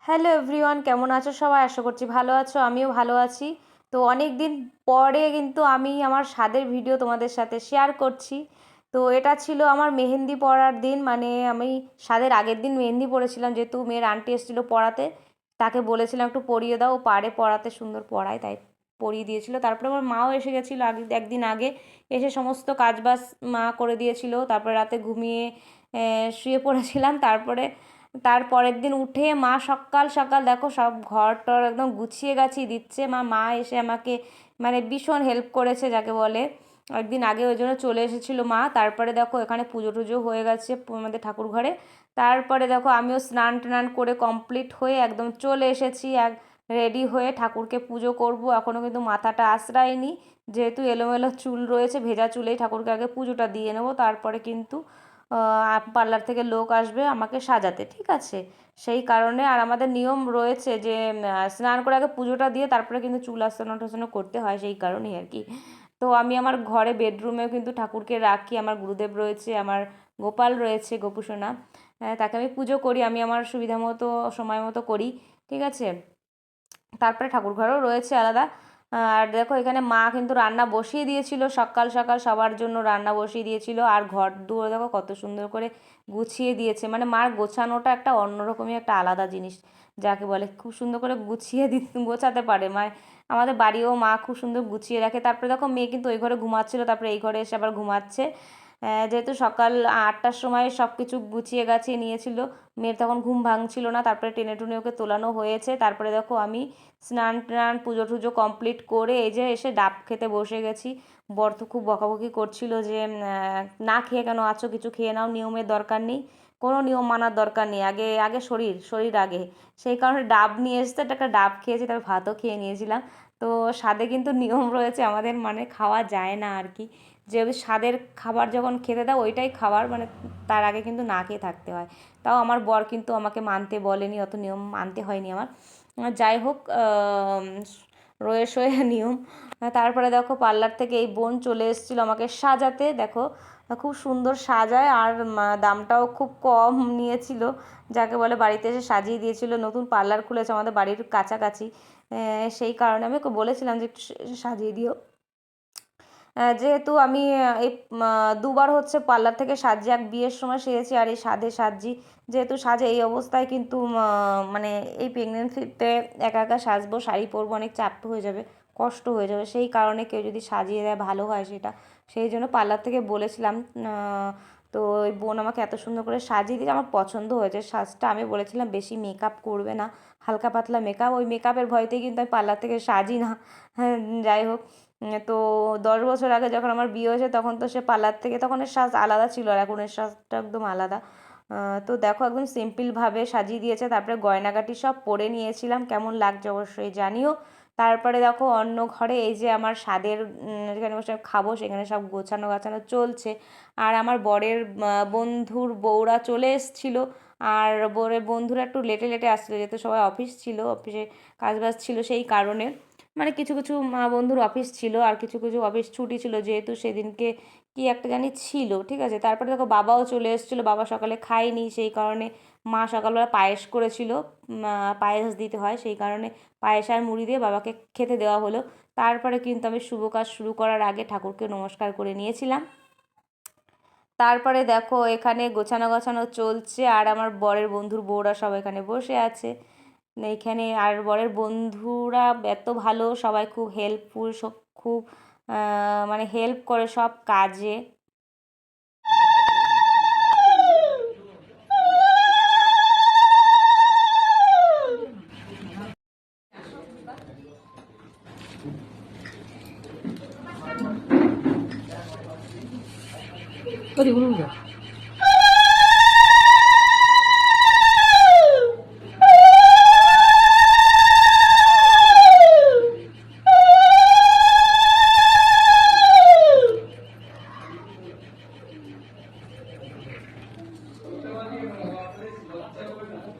Hello everyone, কেমন আছো সবাই? আশা করছি ভালো আছো, আমিও ভালো আছি। তো অনেক দিন পরে কিন্তু আমি আমার স্বাদের ভিডিও তোমাদের সাথে শেয়ার করছি। তো এটা ছিল আমার মেহেন্দি পড়ার দিন, মানে আমি স্বাদের আগের দিন মেহেন্দি পড়েছিলাম, যেহেতু মেয়ের আন্টি এসেছিলো পড়াতে। তাকে বলেছিলাম একটু পরিয়ে দাও, ও পারে পড়াতে, সুন্দর পড়ায়, তাই পরিয়ে দিয়েছিল। তারপরে আমার মাও এসে গেছিলো আগে, একদিন আগে এসে সমস্ত কাজবাজ মা করে দিয়েছিল। তারপরে রাতে ঘুমিয়ে শুয়ে পড়েছিলাম। তার পরের দিন উঠে মা সকাল সকাল দেখো সব ঘর টর একদম গুছিয়ে গাছিয়ে দিচ্ছে। মা এসে আমাকে মানে ভীষণ হেল্প করেছে যাকে বলে। একদিন আগে ওই জন্য চলে এসেছিলো মা। তারপরে দেখো এখানে পুজো টুজো হয়ে গেছে আমাদের ঠাকুর ঘরে। তারপরে দেখো আমিও স্নান টান করে কমপ্লিট হয়ে একদম চলে এসেছি, রেডি হয়ে ঠাকুরকে পুজো করব। এখনও কিন্তু মাথাটা আঁচড়াইনি, যেহেতু এলোমেলো চুল রয়েছে, ভেজা চুলেই ঠাকুরকে আগে পুজোটা দিয়ে নেবো। তারপরে কিন্তু পার্লার থেকে লোক আসবে আমাকে সাজাতে, ঠিক আছে? সেই কারণে আর আমাদের নিয়ম রয়েছে যে স্নান করে আগে পুজোটা দিয়ে তারপরে কিন্তু চুল আঁচড়ানো টাচড়ানো করতে হয়, সেই কারণেই আর কি। তো আমি আমার ঘরে বেডরুমেও কিন্তু ঠাকুরকে রাখি, আমার গুরুদেব রয়েছে, আমার গোপাল রয়েছে, গোপুসোনা, তাকে আমি পুজো করি, আমি আমার সুবিধা মতো সময় মতো করি, ঠিক আছে? তারপরে ঠাকুর ঘরও রয়েছে আলাদা। আর দেখো এখানে মা কিন্তু রান্না বসিয়ে দিয়েছিল, সকাল সকাল সবার জন্য রান্না বসিয়ে দিয়েছিল। আর ঘর দুয়ার দেখো কত সুন্দর করে গুছিয়ে দিয়েছে, মানে মার গোছানোটা একটা অন্যরকমই একটা আলাদা জিনিস যাকে বলে। খুব সুন্দর করে গোছাতে পারে মা। আমাদের বাড়িও মা খুব সুন্দর গুছিয়ে রাখে। তারপরে দেখো মেয়ে কিন্তু ওই ঘরে ঘুমাচ্ছিল, তারপরে এই ঘরে এসে আবার ঘুমাচ্ছে। যেহেতু সকাল 8টার সময় সব কিছু গুছিয়ে গাছিয়ে নিয়েছিল, মেয়ের তখন ঘুম ভাঙছিল না। তারপরে টেনে টুনে ওকে তোলানো হয়েছে। তারপরে দেখো আমি স্নান টান পুজো টুজো কমপ্লিট করে এই যে এসে ডাব খেতে বসে গেছি। বর তো খুব বকাবকি করছিল যে না খেয়ে কেন আছো, কিছু খেয়ে নাও, নিয়মের দরকার নেই, কোনো নিয়ম মানার দরকার নেই, আগে আগে শরীর শরীর আগে। সেই কারণে ডাব নিয়ে এসতে একটা ডাব খেয়েছি, তারপর ভাতও খেয়ে নিয়েছিলাম। তো স্বাদে কিন্তু নিয়ম রয়েছে আমাদের, মানে খাওয়া যায় না আর কি। যে স্বাদের খাবার যখন খেতে দাও ওইটাই খাবার, মানে তার আগে কিন্তু না খেয়ে থাকতে হয়। তাও আমার বর কিন্তু আমাকে মানতে বলেনি, অত নিয়ম মানতে হয়নি আমার। যাই হোক, রয়ে সয়ে নিয়ম। তারপরে দেখো পার্লার থেকে এই বোন চলে এসেছিলো আমাকে সাজাতে, দেখো খুব সুন্দর সাজায়, আর দামটাও খুব কম নিয়েছিল, যাকে বলে বাড়িতে এসে সাজিয়ে দিয়েছিল। নতুন পার্লার খুলেছে আমাদের বাড়ির কাছাকাছি, সেই কারণে আমি ওকে বলেছিলাম যে একটু সাজিয়ে দিও। যেহেতু আমি এই দুবার হচ্ছে পার্লার থেকে সাজি, এক বিয়ের সময় সেরেছি আর এই সাধে সাজি। যেহেতু সাজে এই অবস্থায় কিন্তু মানে এই প্রেগনেন্সিতে একা একা সাজবো, শাড়ি পরবো, অনেক চাপ হয়ে যাবে, কষ্ট হয়ে যাবে, সেই কারণে কেউ যদি সাজিয়ে দেয় ভালো হয় সেটা। সেই জন্য পার্লার থেকে বলেছিলাম। তো ওই বোন আমাকে এত সুন্দর করে সাজিয়ে দিয়ে আমার পছন্দ হয়েছে সাজটা। আমি বলেছিলাম বেশি মেকআপ করবে না, হালকা পাতলা মেকআপ, ওই মেকআপের ভয়তেই কিন্তু আমি পার্লার থেকে সাজি না। হ্যাঁ, যাই হোক। তো 10 বছর আগে যখন আমার বিয়ে হয়েছে তখন তো সে পার্লার থেকে, তখন এর সাজ আলাদা ছিল, আর এখন এর সাজটা একদম আলাদা। তো দেখো একদম সিম্পলভাবে সাজিয়ে দিয়েছে। তারপরে গয়নাগাটি সব পরে নিয়েছিলাম, কেমন লাগছে অবশ্যই জানিও। তারপরে দেখো অন্য ঘরে এই যে আমার স্বাদের যেখানে বসে খাবো সেখানে সব গোছানো গাছানো চলছে। আর আমার বরের বন্ধুর বউরা চলে এসেছিলো। আর বরের বন্ধুরা একটু লেটে লেটে আসছিলো, যেহেতু সবাই অফিস ছিল, অফিসে কাজবাজ ছিল, সেই কারণে। মানে কিছু কিছু বন্ধুর অফিস ছিল আর কিছু কিছু অফিস ছুটি ছিল, যেহেতু সেদিনকে কি একটা জানি ছিল, ঠিক আছে? তারপরে দেখো বাবাও চলে এসেছিলো, বাবা সকালে খায়নি, সেই কারণে মা সকালবেলা পায়েস করেছিল, পায়েস দিতে হয়, সেই কারণে পায়েস আর মুড়ি দিয়ে বাবাকে খেতে দেওয়া হলো। তারপরে কিন্তু আমি শুভ কাজ শুরু করার আগে ঠাকুরকে নমস্কার করে নিয়েছিলাম। তারপরে দেখো এখানে গোছানো গোছানো চলছে, আর আমার বরের বন্ধুর বউরা সব এখানে বসে আছে এইখানে। আর বরের বন্ধুরা এত ভালো, সবাই খুব হেল্পফুল, সব খুব মানে হেল্প করে সব কাজে।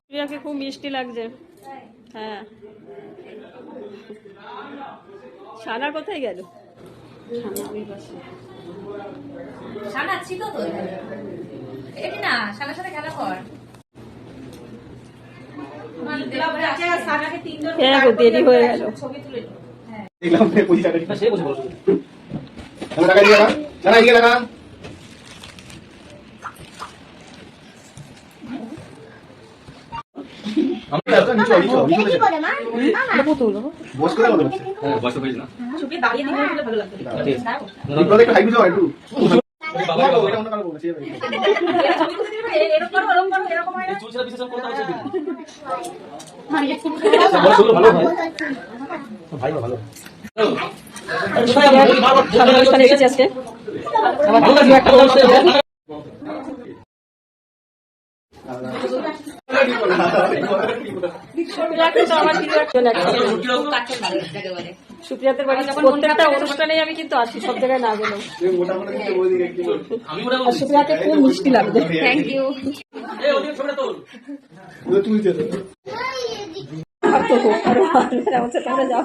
প্রিয়াকে খুব মিষ্টি লাগছে। হ্যাঁ, সানা কোথায় গেল? শানা ছিল তো এটি না, শানার সাথে খেলা কর। হ্যাঁ গো, দেরি হয়ে গেল। দেখলাম পজিশনটা ঠিক আছে বসে বসে টাকা দিয়ে রাখা জানা দিয়ে রাখা আমি এত নিচে নিচে বস করে বলো হ্যাঁ বস হইছ না ছুটি দাঁড়িয়ে দিলে ভালো লাগবে ঠিক আছে বলে একটু হাই দিও একটু বাবা এটা অন্য কারো বলছি এরকম করো এরকম হয় না চুলটা বিশেষ করতে আছে ভালো ভাই ভালো অনুষ্ঠানে এসেছি আজকে। সুপ্রিয়াদের বাড়ি প্রত্যেকটা অনুষ্ঠানেই আমি কিন্তু আসি, সব জায়গায় না গেলেও। আর সুপ্রিয়াকে খুব মিষ্টি লাগবে। Thank you. তোমরা যাও।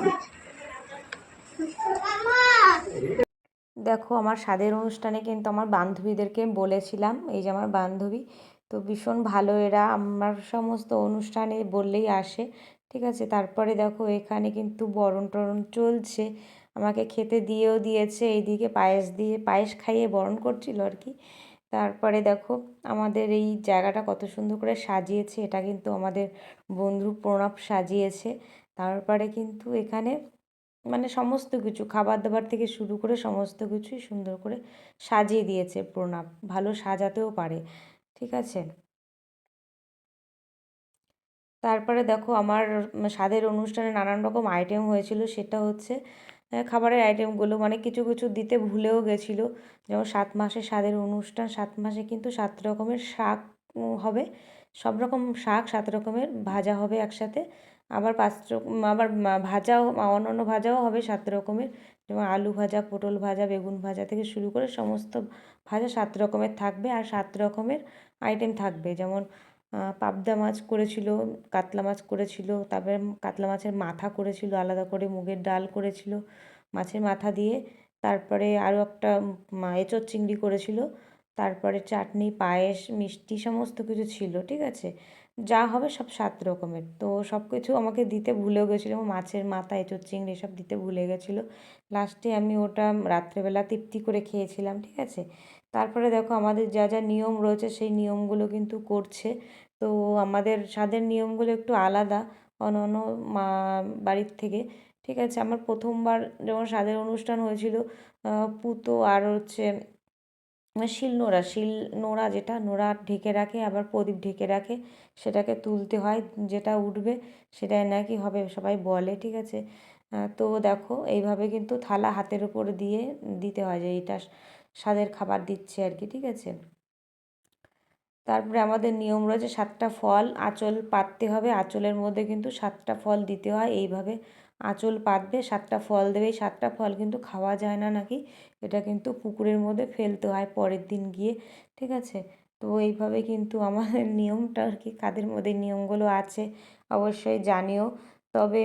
দেখো আমার স্বাদের অনুষ্ঠানে কিন্তু আমার বান্ধবীদেরকে বলেছিলাম, এই যে আমার বান্ধবী, তো ভীষণ ভালো এরা, আমার সমস্ত অনুষ্ঠানে বললেই আসে, ঠিক আছে। তারপরে দেখো এখানে কিন্তু বরণ টরণ চলছে, আমাকে খেতে দিয়েও দিয়েছে, এইদিকে পায়েস খাইয়ে বরণ করছিল আর কি। তারপরে দেখো আমাদের এই জায়গাটা কত সুন্দর করে সাজিয়েছে, এটা কিন্তু আমাদের বন্ধু প্রণব সাজিয়েছে। তারপরে কিন্তু এখানে মানে সমস্ত কিছু খাবার দাবার থেকে শুরু করে সমস্ত কিছুই সুন্দর করে সাজিয়ে দিয়েছে প্রণব, ভালো সাজাতেও পারে, ঠিক আছে। তারপরে দেখো আমার স্বাদের অনুষ্ঠানে নানান রকম আইটেম হয়েছিল, সেটা হচ্ছে খাবারের আইটেমগুলো মানে কিছু কিছু দিতে ভুলেও গেছিলো। যেমন 7 মাসে স্বাদের অনুষ্ঠান, 7 মাসে কিন্তু 7 রকমের শাক হবে, সব রকম শাক 7 রকমের ভাজা হবে একসাথে, আবার 5 রকম আবার ভাজাও, অন্যান্য ভাজাও হবে 7 রকমের, যেমন আলু ভাজা, পটল ভাজা, বেগুন ভাজা থেকে শুরু করে সমস্ত ভাজা 7 রকমের থাকবে। আর 7 রকমের আইটেম থাকবে, যেমন পাবদা মাছ করেছিল, কাতলা মাছ করেছিল, তারপরে কাতলা মাছের মাথা করেছিল আলাদা করে, মুগের ডাল করেছিল মাছের মাথা দিয়ে, তারপরে আরও একটা এঁচোড় চিংড়ি করেছিল, তারপরে চাটনি, পায়েস, মিষ্টি সমস্ত কিছু ছিল, ঠিক আছে। যা হবে সব 7 রকমের, তো সব কিছু আমাকে দিতে ভুলেও গেছিলো, মাছের মাথা, এঁচোড় চিংড়ি এসব দিতে ভুলে গেছিলো। লাস্টে আমি ওটা রাত্রেবেলা তৃপ্তি করে খেয়েছিলাম, ঠিক আছে। তারপরে দেখো আমাদের যা যা নিয়ম রয়েছে সেই নিয়মগুলো কিন্তু করছে। তো আমাদের স্বাদের নিয়মগুলো একটু আলাদা অন্য বাড়ির থেকে, ঠিক আছে। আমার প্রথমবার যখন স্বাদের অনুষ্ঠান হয়েছিল, পুতো আর হচ্ছে শিল নোড়া যেটা নোড়া ঢেকে রাখে, আবার প্রদীপ ঢেকে রাখে, সেটাকে তুলতে হয়, যেটা উঠবে সেটাই নাকি হবে সবাই বলে, ঠিক আছে। তো দেখো এইভাবে কিন্তু থালা হাতের উপর দিয়ে দিতে হয় যে এইটা স্বাদের খাবার দিচ্ছে আর কি, ঠিক আছে। তারপরে আমাদের নিয়ম রয়েছে 7টা ফল আঁচল পাততে হবে, আঁচলের মধ্যে কিন্তু 7টা ফল দিতে হয়, এইভাবে আঁচল পাতবে, 7টা ফল দেবে, এই 7টা ফল কিন্তু খাওয়া যায় না নাকি, এটা কিন্তু পুকুরের মধ্যে ফেলতে হয় পরের দিন গিয়ে, ঠিক আছে। তো এইভাবে কিন্তু আমাদের নিয়মটা আর কি, কাদের মধ্যে নিয়মগুলো আছে অবশ্যই জানিও। তবে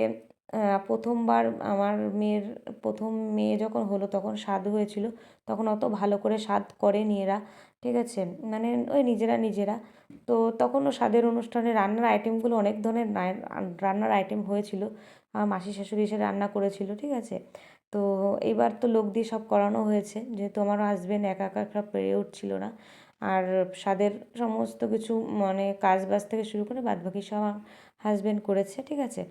প্রথমবার আমার মেয়ের প্রথম মেয়ে যখন হলো তখন স্বাদ হয়েছিল, তখন অত ভালো করে স্বাদ করেনি এরা, ঠিক আছে, মানে ওই নিজেরা। তো তখনও স্বাদের অনুষ্ঠানে রান্নার আইটেমগুলো অনেক ধরনের রান্নার আইটেম হয়েছিল, আমার মাসি শাশুড়ি এসে রান্না করেছিল, ঠিক আছে। তো এইবার তো লোক দিয়ে সব করানো হয়েছে, যেহেতু আমার হাজব্যান্ড একা একা সব পেরে উঠছিল না, আর স্বাদের সমস্ত কিছু মানে কাজ বাজ থেকে শুরু করে বাদবাকি সব আমার হাজব্যান্ড করেছে, ঠিক আছে।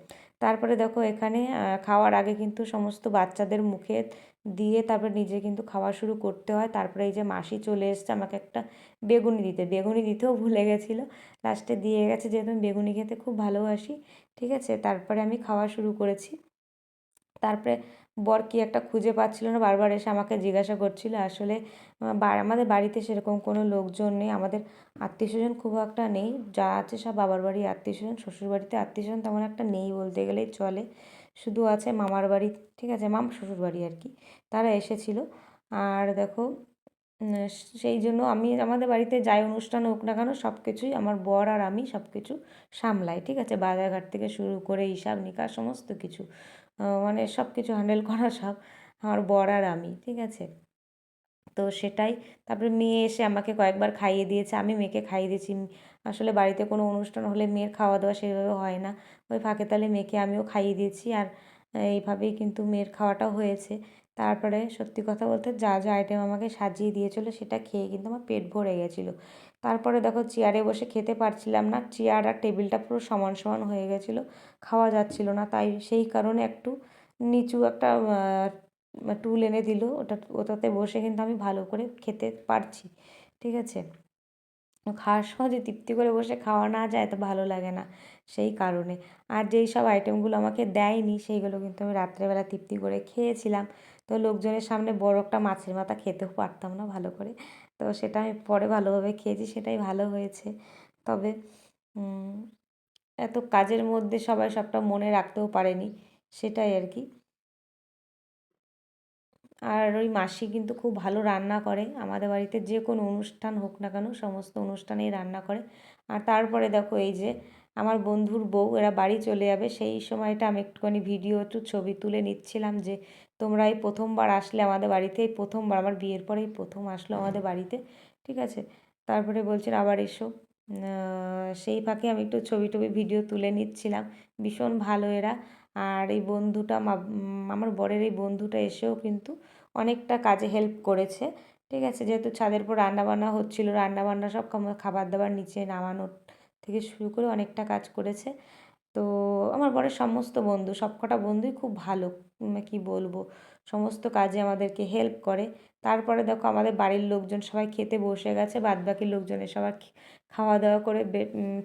তারপরে দেখো এখানে খাওয়ার আগে কিন্তু সমস্ত বাচ্চাদের মুখে দিয়ে তারপরে নিজে কিন্তু খাওয়া শুরু করতে হয়। তারপরে এই যে মাসি চলে এসছে আমাকে একটা বেগুনি দিতেও ভুলে গেছিলো, লাস্টে দিয়ে গেছে, যেহেতু আমি বেগুনি খেতে খুব ভালোবাসি, ঠিক আছে। তারপরে আমি খাওয়া শুরু করেছি। তারপরে বর কি একটা খুঁজে পাচ্ছিল না, বারবার এসে আমাকে জিজ্ঞাসা করছিল। আসলে আমাদের বাড়িতে সেরকম কোনো লোকজন নেই, আমাদের আত্মীয়স্বজন খুব একটা নেই, যা আছে সব বাবার বাড়ি আত্মীয়স্বজন, শ্বশুরবাড়িতে আত্মীয়স্বজন তেমন একটা নেই বলতে গেলেই চলে, শুধু আছে মামার বাড়ি, ঠিক আছে, শ্বশুর বাড়ি আর কি, তারা এসেছিলো। আর দেখো সেই জন্য আমি আমাদের বাড়িতে যাই অনুষ্ঠান হোক না কেন সব কিছুই আমার বর আর আমি সব কিছু সামলাই, ঠিক আছে, বাজারঘাট থেকে শুরু করে হিসাব নিকাশ সমস্ত কিছু, মানে সব কিছু হ্যান্ডেল করা সব আমার বর আর আমি, ঠিক আছে। তো সেটাই। তারপরে মেয়ে এসে আমাকে কয়েকবার খাইয়ে দিয়েছে, আমি মেয়েকে খাইয়ে দিয়েছি। আসলে বাড়িতে কোনো অনুষ্ঠান হলে মেয়ের খাওয়া দাওয়া সেভাবে হয় না, ওই ফাঁকে তালে মেয়েকে আমিও খাইয়ে দিয়েছি। আর এইভাবেই কিন্তু মেয়ের খাওয়াটাও হয়েছে। তারপরে সত্যি কথা বলতে যা যা আইটেম আমাকে সাজিয়ে দিয়েছিলো সেটা খেয়ে কিন্তু আমার পেট ভরে গেছিলো। তারপরে দেখো চেয়ারে বসে খেতে পারছিলাম না, চেয়ার আর টেবিলটা পুরো সমান সমান হয়ে গেছিলো, খাওয়া যাচ্ছিল না। তাই সেই কারণে একটু নিচু একটা টুল এনে দিল, ওটাতে বসে কিন্তু আমি ভালো করে খেতে পারছি, ঠিক আছে। খাওয়ার সময় যদি তৃপ্তি করে বসে খাওয়া না যায় তো ভালো লাগে না, সেই কারণে। আর যেই সব আইটেমগুলো আমাকে দেয়নি সেইগুলো কিন্তু আমি রাত্রেবেলা তৃপ্তি করে খেয়েছিলাম। তো লোকজনের সামনে বড় একটা মাছের মাথা খেতেও পারতাম না ভালো করে, তো সেটা আমি পরে ভালোভাবে খেয়েছি, সেটাই ভালো হয়েছে। তবে এত কাজের মধ্যে সবাই সবটা মনে রাখতেও পারেনি, সেটাই আর কি। আর ওই মাসি কিন্তু খুব ভালো রান্না করে, আমাদের বাড়িতে যে কোনো অনুষ্ঠান হোক না কেন সমস্ত অনুষ্ঠানেই রান্না করে। আর তারপরে দেখো এই যে আমার বন্ধুর বউ এরা বাড়ি চলে যাবে, সেই সময়টা আমি একটুখানি ভিডিও একটু ছবি তুলে নিচ্ছিলাম যে তোমরা এই প্রথমবার আসলে আমাদের বাড়িতে, এই প্রথমবার আমার বিয়ের পরেই প্রথম আসলো আমাদের বাড়িতে, ঠিক আছে। তারপরে বলছেন আবার এসো, সেই ফাঁকে আমি একটু ছবি টবি ভিডিও তুলে নিচ্ছিলাম। ভীষণ ভালো এরা। আর এই বন্ধুটা আমার বরের এই বন্ধুটা এসেও কিন্তু অনেকটা কাজে হেল্প করেছে, ঠিক আছে। যেহেতু ছাদের উপর রান্নাবান্না হচ্ছিলো, রান্নাবান্না সব খাবার দাবার নিচে নামানোর থেকে শুরু করে অনেকটা কাজ করেছে। তো আমার বরের সমস্ত বন্ধু, সবকটা বন্ধুই খুব ভালো, কী বলবো, সমস্ত কাজে আমাদেরকে হেল্প করে। তারপরে দেখো আমাদের বাড়ির লোকজন সবাই খেতে বসে গেছে, বাদবাকি লোকজনের সবার খাওয়া দাওয়া করে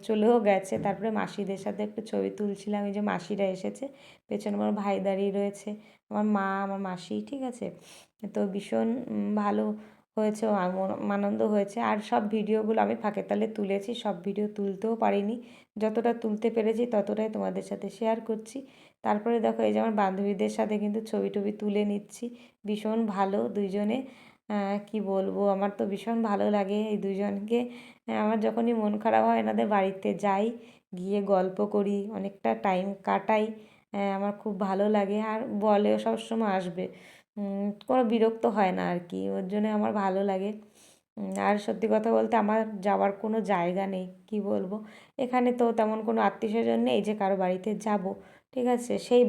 চলেও গেছে। তারপরে মাসিদের সাথে একটু ছবি তুলছিলাম, এই যে মাসিরা এসেছে, পেছনে আমার ভাই দাঁড়িয়ে রয়েছে, আমার মা, আমার মাসি, ঠিক আছে। তো ভীষণ ভালো হয়েছে, আনন্দ হয়েছে। আর সব ভিডিওগুলো আমি ফাঁকে তালে তুলেছি, সব ভিডিও তুলতেও পারিনি, যতটা তুলতে পেরেছি ততটাই তোমাদের সাথে শেয়ার করছি। তারপরে দেখো এই যে আমার বান্ধবীদের সাথে কিন্তু ছবি টবি তুলে নিচ্ছি, ভীষণ ভালো দুইজনে, কি বলবো, আমার তো ভীষণ ভালো লাগে এই দুজনকে। আমার যখনই মন খারাপ হয় এনাদের বাড়িতে যাই, গিয়ে গল্প করি, অনেকটা টাইম কাটাই, আমার খুব ভালো লাগে। আর বলেও সবসময় আসবে, কোনো বিরক্ত হয় না আর কি, ওর জন্য আমার ভালো লাগে। আর সত্যি কথা বলতে আমার যাওয়ার কোনো জায়গা নেই, কি বলবো, এখানে তো তেমন কোনো আত্মীয়স্বজন নেই যে কারো বাড়িতে যাব, ঠিক আছে। সেই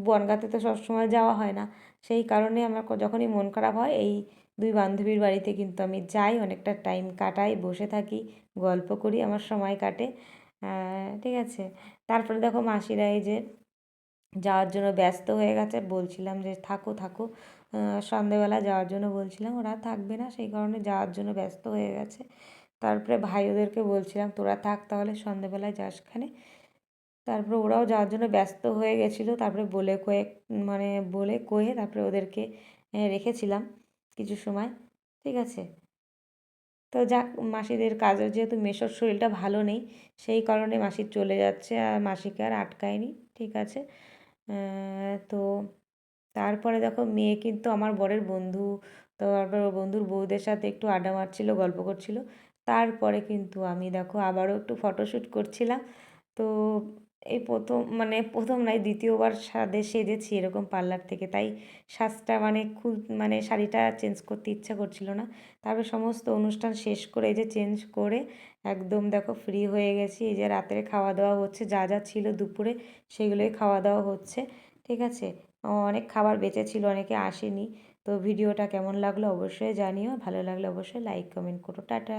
বনগাঁতে তো সবসময় যাওয়া হয় না, সেই কারণে আমার যখনই মন খারাপ হয় এই দুই বান্ধবীর বাড়িতে কিন্তু আমি যাই, অনেকটা টাইম কাটাই, বসে থাকি, গল্প করি, আমার সময় কাটে, ঠিক আছে। তারপরে দেখো মাসিরা এই যে যাওয়ার জন্য ব্যস্ত হয়ে গেছে, বলছিলাম যে থাকো থাকো, সন্ধেবেলা যাওয়ার জন্য বলছিলাম, ওরা থাকবে না, সেই কারণে যাওয়ার জন্য ব্যস্ত হয়ে গেছে। তারপরে ভাই ওদেরকে বলছিলাম তোরা থাক তাহলে, সন্ধেবেলায় যাস খানে। তারপরে ওরাও যাওয়ার জন্য ব্যস্ত হয়ে গেছিলো। তারপরে বলে কয়ে তারপরে ওদেরকে রেখেছিলাম কিছু সময়, ঠিক আছে। তো যাক, মাসিদের কাজের যেহেতু মেসোর শরীরটা ভালো নেই, সেই কারণে মাসি চলে যাচ্ছে, আর মাসিকে আর আটকায়নি, ঠিক আছে। তো তারপরে দেখো মেয়ে কিন্তু আমার বরের বন্ধু, তো তারপর বন্ধুর বউদের সাথে একটু আড্ডা মারছিল, গল্প করছিল। তারপরে কিন্তু আমি দেখো আবারও একটু ফটোশ্যুট করছিলাম। তো এই প্রথম নয়, দ্বিতীয়বার সেজেছি এরকম পার্লার থেকে, তাই সাজটা শাড়িটা চেঞ্জ করতে ইচ্ছা করছিল না। তারপর সমস্ত অনুষ্ঠান শেষ করে এই যে চেঞ্জ করে একদম দেখো ফ্রি হয়ে গেছি, এই যে রাতের খাওয়া দাওয়া হচ্ছে, যা যা ছিল দুপুরে সেগুলোই খাওয়া দাওয়া হচ্ছে, ঠিক আছে। অনেক খাবার বেঁচে ছিল, অনেকে আসেনি। তো ভিডিওটা কেমন লাগলো অবশ্যই জানিও, ভালো লাগলে অবশ্যই লাইক কমেন্ট করো, টাটা।